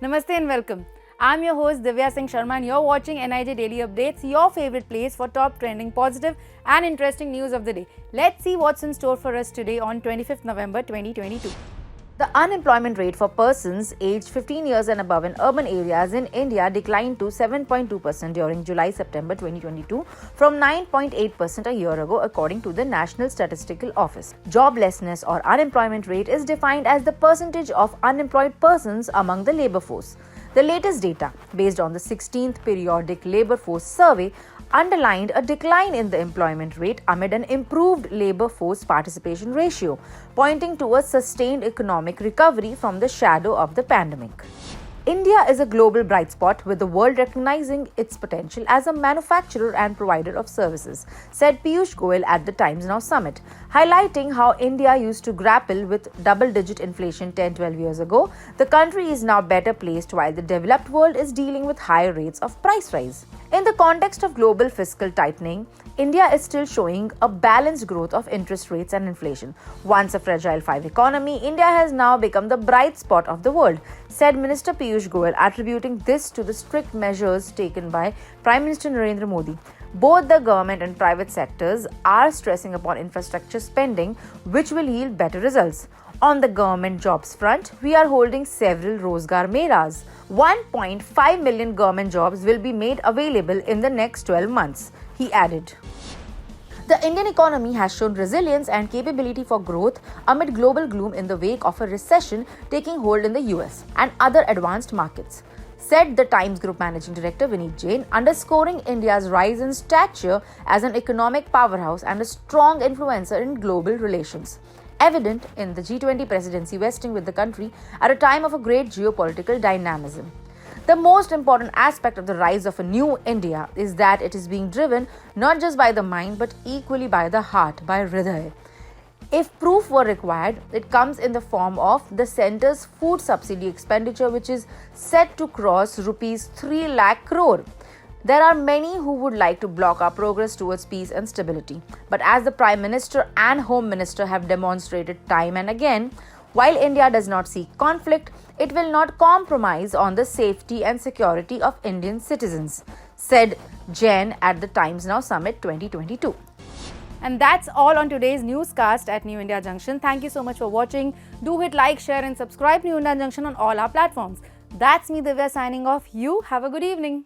Namaste and welcome. I'm your host Divya Singh Sharma and you're watching NIJ Daily Updates, your favorite place for top trending, positive and interesting news of the day. Let's see what's in store for us today on 25th November 2022. The unemployment rate for persons aged 15 years and above in urban areas in India declined to 7.2% during July-September 2022 from 9.8% a year ago, according to the National Statistical Office. Joblessness or unemployment rate is defined as the percentage of unemployed persons among the labor force. The latest data, based on the 16th Periodic Labor Force Survey, underlined a decline in the employment rate amid an improved labor force participation ratio, pointing to a sustained economic recovery from the shadow of the pandemic. India is a global bright spot, with the world recognizing its potential as a manufacturer and provider of services, said Piyush Goyal at the Times Now Summit, highlighting how India used to grapple with double-digit inflation 10-12 years ago. The country is now better placed while the developed world is dealing with higher rates of price rise. In the context of global fiscal tightening, India is still showing a balanced growth of interest rates and inflation. Once a fragile five economy, India has now become the bright spot of the world, said Minister Piyush Goyal, attributing this to the strict measures taken by Prime Minister Narendra Modi. Both the government and private sectors are stressing upon infrastructure spending, which will yield better results. On the government jobs front, we are holding several Rozgar Melas. 1.5 million government jobs will be made available in the next 12 months, he added. The Indian economy has shown resilience and capability for growth amid global gloom in the wake of a recession taking hold in the US and other advanced markets, said the Times Group Managing Director Vineet Jain, underscoring India's rise in stature as an economic powerhouse and a strong influencer in global relations, evident in the G20 presidency vesting with the country at a time of a great geopolitical dynamism. The most important aspect of the rise of a new India is that it is being driven not just by the mind but equally by the heart, by Hriday. If proof were required, it comes in the form of the centre's food subsidy expenditure, which is set to cross rupees 3 lakh crore. There are many who would like to block our progress towards peace and stability. But as the Prime Minister and Home Minister have demonstrated time and again, while India does not seek conflict, it will not compromise on the safety and security of Indian citizens, said Jain at the Times Now Summit 2022. And that's all on today's newscast at New India Junction. Thank you so much for watching. Do hit like, share and subscribe New India Junction on all our platforms. That's me, Divya, signing off. You have a good evening.